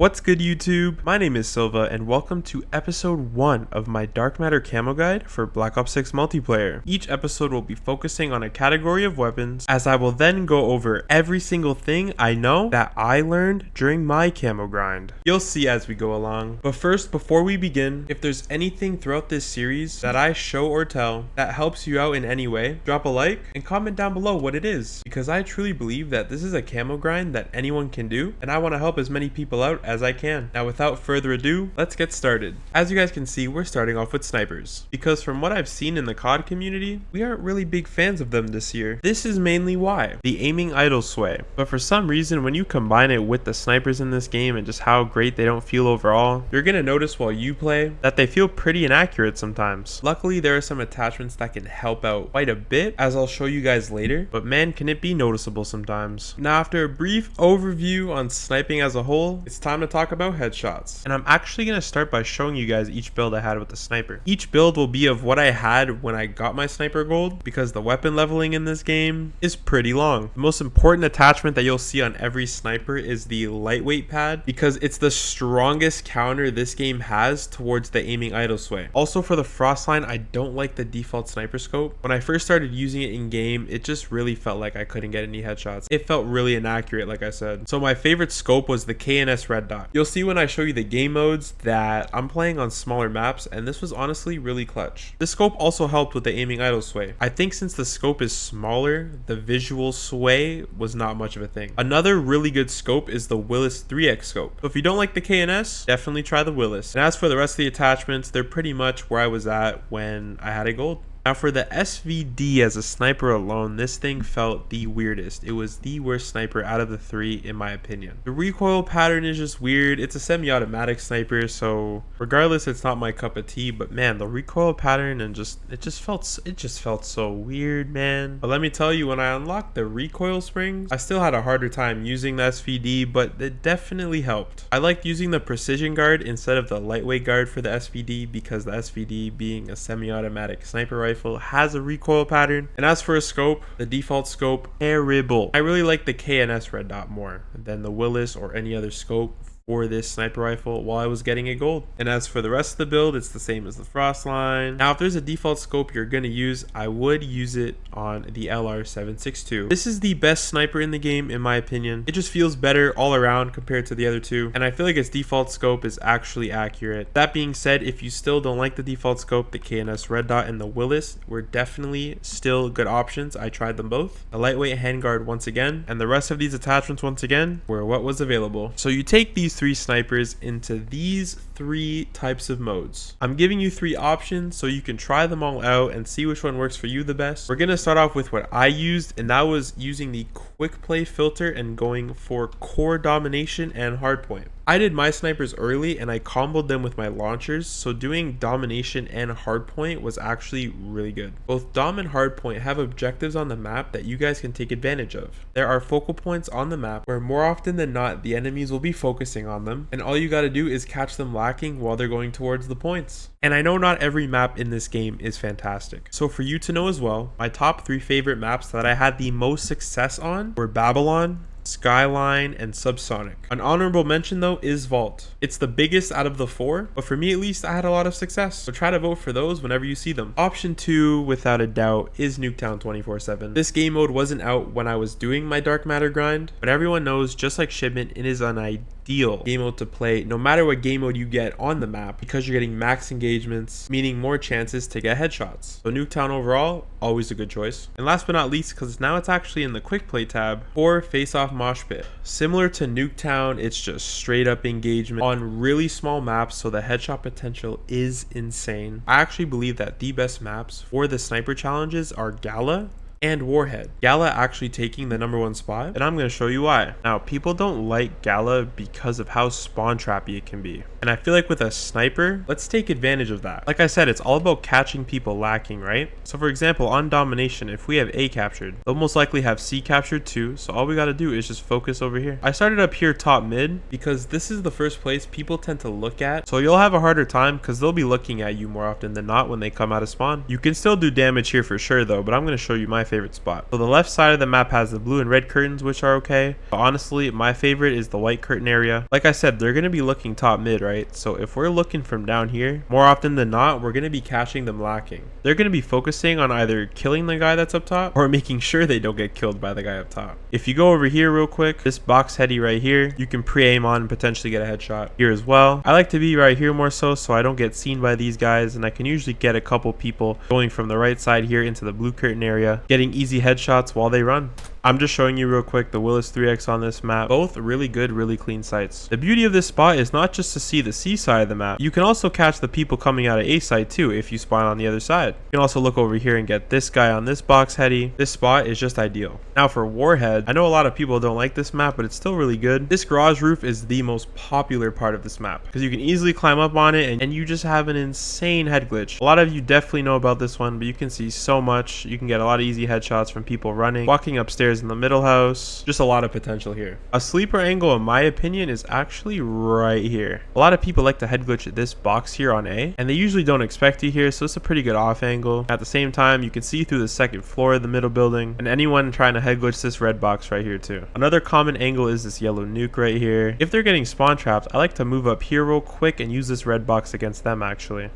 What's good, YouTube? My name is Silva and welcome to episode 1 of my Dark Matter Camo Guide for Black Ops 6 multiplayer. Each episode will be focusing on a category of weapons, as I will then go over every single thing I know that I learned during my camo grind. You'll see as we go along. But first, before we begin, if there's anything throughout this series that I show or tell that helps you out in any way, drop a like and comment down below what it is, because I truly believe that this is a camo grind that anyone can do, and I want to help as many people out as I can. Now, without further ado, let's get started. As you guys can see, we're starting off with snipers, because from what I've seen in the COD community, we aren't really big fans of them this year. This is mainly why: the aiming idle sway. But for some reason, when you combine it with the snipers in this game and just how great they don't feel overall, you're gonna notice while you play that they feel pretty inaccurate sometimes. Luckily, there are some attachments that can help out quite a bit, as I'll show you guys later, but man, can it be noticeable sometimes. Now, after a brief overview on sniping as a whole, it's time to talk about headshots. And I'm actually going to start by showing you guys each build I had with the sniper. Each build will be of what I had when I got my sniper gold, because the weapon leveling in this game is pretty long. The most important attachment that you'll see on every sniper is the lightweight pad, because it's the strongest counter this game has towards the aiming idle sway. Also, for the frost line, I don't like the default sniper scope. When I first started using it in game, it just really felt like I couldn't get any headshots. It felt really inaccurate, like I said. So my favorite scope was the KNS red dot. You'll see when I show you the game modes that I'm playing on smaller maps, and this was honestly really clutch. This scope also helped with the aiming idle sway. I think since the scope is smaller, the visual sway was not much of a thing. Another really good scope is the Willis 3x scope. So if you don't like the KNS, definitely try the Willis. And as for the rest of the attachments, they're pretty much where I was at when I had a gold. Now, for the SVD as a sniper alone, this thing felt the weirdest. It was the worst sniper out of the three, in my opinion. The recoil pattern is just weird. It's a semi-automatic sniper, so regardless, it's not my cup of tea. But man, the recoil pattern and it just felt so weird, man. But let me tell you, when I unlocked the recoil springs, I still had a harder time using the SVD, but it definitely helped. I liked using the precision guard instead of the lightweight guard for the SVD, because the SVD, being a semi-automatic sniper rifle, has a recoil pattern. And as for a scope, the default scope, terrible. I really like the KNS red dot more than the Willis or any other scope for this sniper rifle while I was getting a gold. And as for the rest of the build, it's the same as the frost line. Now, if there's a default scope you're gonna use, I would use it on the LR762. This is the best sniper in the game, in my opinion. It just feels better all around compared to the other two, and I feel like its default scope is actually accurate. That being said, if you still don't like the default scope, the KNS red dot and the Willis were definitely still good options. I tried them both. The lightweight handguard once again, and the rest of these attachments once again were what was available. So you take these three snipers into these three types of modes. I'm giving you three options so you can try them all out and see which one works for you the best. We're gonna start off with what I used, and that was using the quick play filter and going for core domination and hardpoint. I did my snipers early and I comboed them with my launchers, so doing domination and hardpoint was actually really good. Both dom and hardpoint have objectives on the map that you guys can take advantage of. There are focal points on the map where more often than not the enemies will be focusing on them, and all you gotta do is catch them lacking while they're going towards the points. And I know not every map in this game is fantastic, so for you to know as well, my top 3 favorite maps that I had the most success on were Babylon, Skyline, and Subsonic. An honorable mention though is Vault. It's the biggest out of the 4, but for me at least, I had a lot of success, so try to vote for those whenever you see them. Option 2, without a doubt, is Nuketown 24/7. This game mode wasn't out when I was doing my Dark Matter grind, but everyone knows, just like Shipment, it is an ideal game mode to play no matter what game mode you get on the map, because you're getting max engagements, meaning more chances to get headshots. So Nuketown overall, always a good choice. And last but not least, because now it's actually in the quick play tab, for Face Off Mosh Pit. Similar to Nuketown, it's just straight up engagement on really small maps, so the headshot potential is insane. I actually believe that the best maps for the sniper challenges are Gala and Warhead. Gala actually taking the #1 spot, and I'm going to show you why. Now, people don't like Gala because of how spawn trappy it can be, and I feel like with a sniper, let's take advantage of that. Like I said, it's all about catching people lacking, right? So for example, on domination, if we have A captured, they'll most likely have C captured too, so all we got to do is just focus over here. I started up here top mid because this is the first place people tend to look at, so you'll have a harder time because they'll be looking at you more often than not when they come out of spawn. You can still do damage here for sure though, but I'm going to show you my favorite spot. So the left side of the map has the blue and red curtains, which are okay, but honestly my favorite is the white curtain area. Like I said, they're going to be looking top mid, right? So if we're looking from down here, more often than not, we're going to be catching them lacking. They're going to be focusing on either killing the guy that's up top or making sure they don't get killed by the guy up top. If you go over here real quick, this box heady right here, you can pre-aim on and potentially get a headshot here as well. I like to be right here more so I don't get seen by these guys, and I can usually get a couple people going from the right side here into the blue curtain area, getting easy headshots while they run. I'm just showing you real quick the Willis 3X on this map. Both really good, really clean sights. The beauty of this spot is not just to see the C side of the map. You can also catch the people coming out of A side too if you spawn on the other side. You can also look over here and get this guy on this box heady. This spot is just ideal. Now for Warhead, I know a lot of people don't like this map, but it's still really good. This garage roof is the most popular part of this map because you can easily climb up on it and you just have an insane head glitch. A lot of you definitely know about this one, but you can see so much. You can get a lot of easy headshots from people running, walking upstairs in the middle house. Just a lot of potential here. A sleeper angle in my opinion is actually right here. A lot of people like to head glitch at this box here on A, and they usually don't expect you here, so it's a pretty good off angle. At the same time, you can see through the second floor of the middle building, and anyone trying to head glitch this red box right here too. Another common angle is this yellow nuke right here. If they're getting spawn trapped, I like to move up here real quick and use this red box against them actually.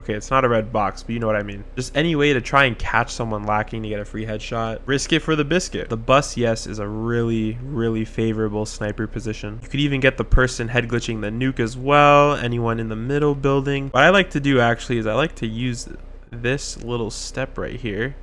Okay, it's not a red box, but you know what I mean. Just any way to try and catch someone lacking to get a free headshot. Risk it for the biscuit. The bus, yes, is a really, really favorable sniper position. You could even get the person head glitching the nuke as well. Anyone in the middle building. What I like to do actually is I like to use this little step right here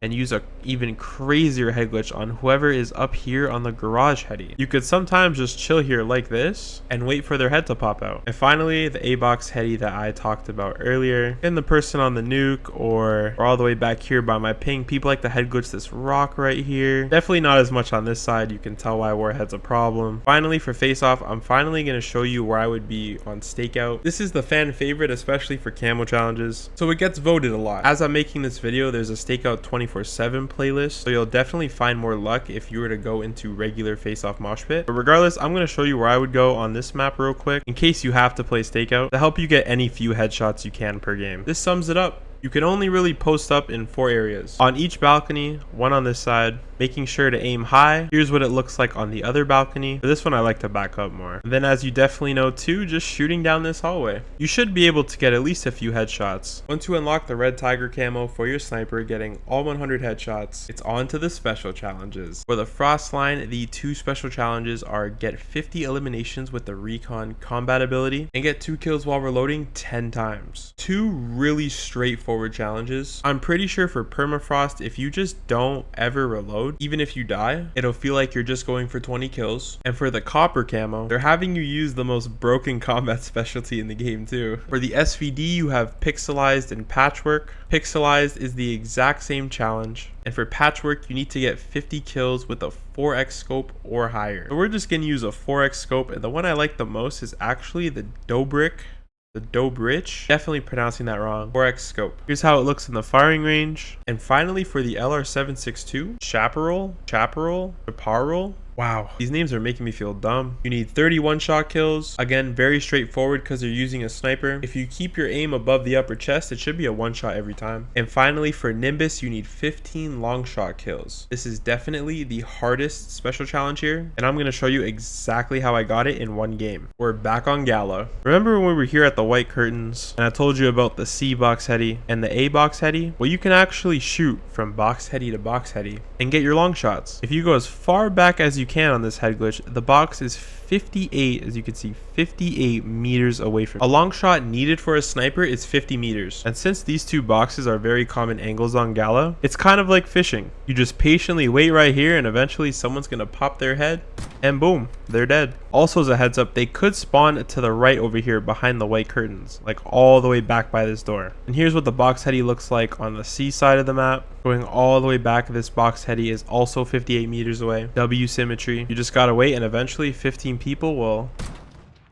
and use a even crazier head glitch on whoever is up here on the garage heady. You could sometimes just chill here like this and wait for their head to pop out. And finally, the A box heady that I talked about earlier, and the person on the nuke or all the way back here by my ping. People like to head glitch this rock right here. Definitely not as much on this side. You can tell why Warhead's a problem. Finally, for face off, I'm finally going to show you where I would be on stakeout. This is the fan favorite, especially for camo challenges, so it gets voted a lot. As I'm making this video, there's a stakeout 24/7 playlist, so you'll definitely find more luck if you were to go into regular face-off mosh pit. But regardless, I'm going to show you where I would go on this map real quick in case you have to play stakeout to help you get any few headshots you can per game. This sums it up. You can only really post up in 4 areas. On each balcony, one on this side, making sure to aim high. Here's what it looks like on the other balcony. For this one, I like to back up more. And then as you definitely know too, just shooting down this hallway. You should be able to get at least a few headshots. Once you unlock the red tiger camo for your sniper, getting all 100 headshots, it's on to the special challenges. For the frost line, the 2 special challenges are get 50 eliminations with the recon combat ability and get 2 kills while reloading 10 times. 2 really straightforward challenges. I'm pretty sure for permafrost, if you just don't ever reload, even if you die, it'll feel like you're just going for 20 kills. And for the copper camo, they're having you use the most broken combat specialty in the game too. For the SVD, you have pixelized and patchwork. Pixelized is the exact same challenge, and for patchwork you need to get 50 kills with a 4x scope or higher. So we're just gonna use a 4x scope, and the one I like the most is actually the Dobrich, definitely pronouncing that wrong, 4x scope. Here's how it looks in the firing range. And finally, for the LR762, Chaparral. Wow, these names are making me feel dumb. You need 31 shot kills. Again, very straightforward because you're using a sniper. If you keep your aim above the upper chest, it should be a 1 shot every time. And finally, for Nimbus, you need 15 long shot kills. This is definitely the hardest special challenge here, and I'm going to show you exactly how I got it in 1 game. We're back on Gala. Remember when we were here at the white curtains and I told you about the C box heady and the A box heady? Well, you can actually shoot from box heady to box heady and get your long shots. If you go as far back as you can on this head glitch, the box is 58, as you can see, 58 meters away from you. A long shot needed for a sniper is 50 meters. And since these 2 boxes are very common angles on Gala, it's kind of like fishing. You just patiently wait right here and eventually someone's gonna pop their head and boom, they're dead. Also, as a heads up, they could spawn to the right over here behind the white curtains, like all the way back by this door. And here's what the box heady looks like on the C side of the map. Going all the way back, this box heady is also 58 meters away. W symmetry. You just gotta wait, and eventually 15 people will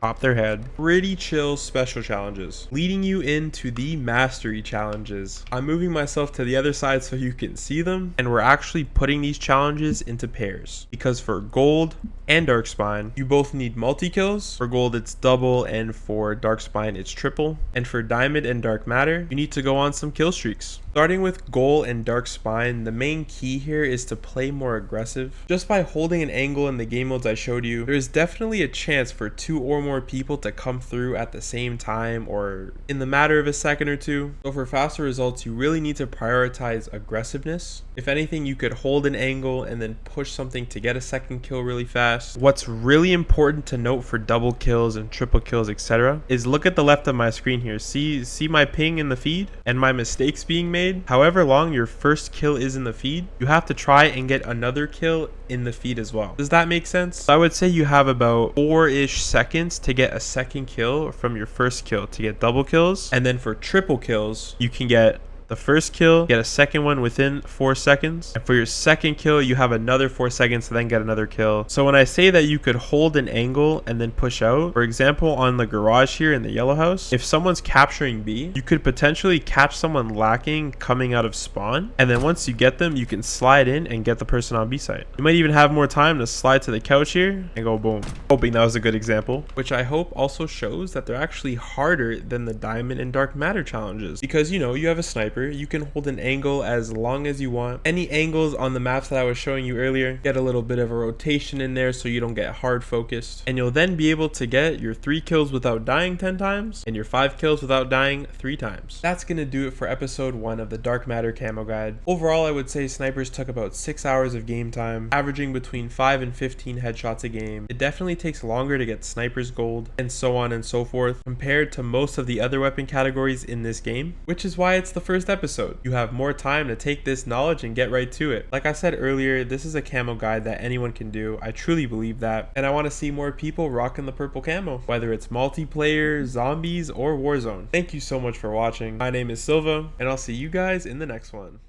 pop their head. Pretty chill special challenges, leading you into the mastery challenges. I'm moving myself to the other side so you can see them, and we're actually putting these challenges into pairs, because for gold and dark spine you both need multi-kills. For gold it's double, and for dark spine it's triple, and for diamond and dark matter you need to go on some kill streaks. Starting with gold and dark spine, the main key here is to play more aggressive. Just by holding an angle in the game modes I showed you, there is definitely a chance for 2 or more people to come through at the same time or in the matter of a second or two. So for faster results, you really need to prioritize aggressiveness. If anything, you could hold an angle and then push something to get a second kill really fast. What's really important to note for double kills and triple kills, etc., is look at the left of my screen here. See my ping in the feed and my mistakes being made. However long your first kill is in the feed, you have to try and get another kill in the feed as well. Does that make sense? So I would say you have about 4-ish seconds to get a second kill from your first kill to get double kills. And then for triple kills, you can get the first kill, get a second one within 4 seconds, and for your second kill you have another 4 seconds to then get another kill. So when I say that you could hold an angle and then push out, for example on the garage here in the yellow house, if someone's capturing B, you could potentially catch someone lacking coming out of spawn, and then once you get them you can slide in and get the person on B site. You might even have more time to slide to the couch here and go boom. Hoping that was a good example, which I hope also shows that they're actually harder than the diamond and dark matter challenges, because you know you have a sniper, you can hold an angle as long as you want. Any angles on the maps that I was showing you earlier, get a little bit of a rotation in there so you don't get hard focused, and you'll then be able to get your 3 kills without dying 10 times and your 5 kills without dying 3 times. That's gonna do it for episode 1 of the Dark Matter Camo Guide. Overall, I would say snipers took about 6 hours of game time, averaging between 5 and 15 headshots a game. It definitely takes longer to get snipers gold, and so on and so forth, compared to most of the other weapon categories in this game, which is why it's the first episode. You have more time to take this knowledge and get right to it. Like I said earlier, this is a camo guide that anyone can do. I truly believe that, and I want to see more people rocking the purple camo, whether it's multiplayer, zombies, or Warzone. Thank you so much for watching. My name is Silva, and I'll see you guys in the next one.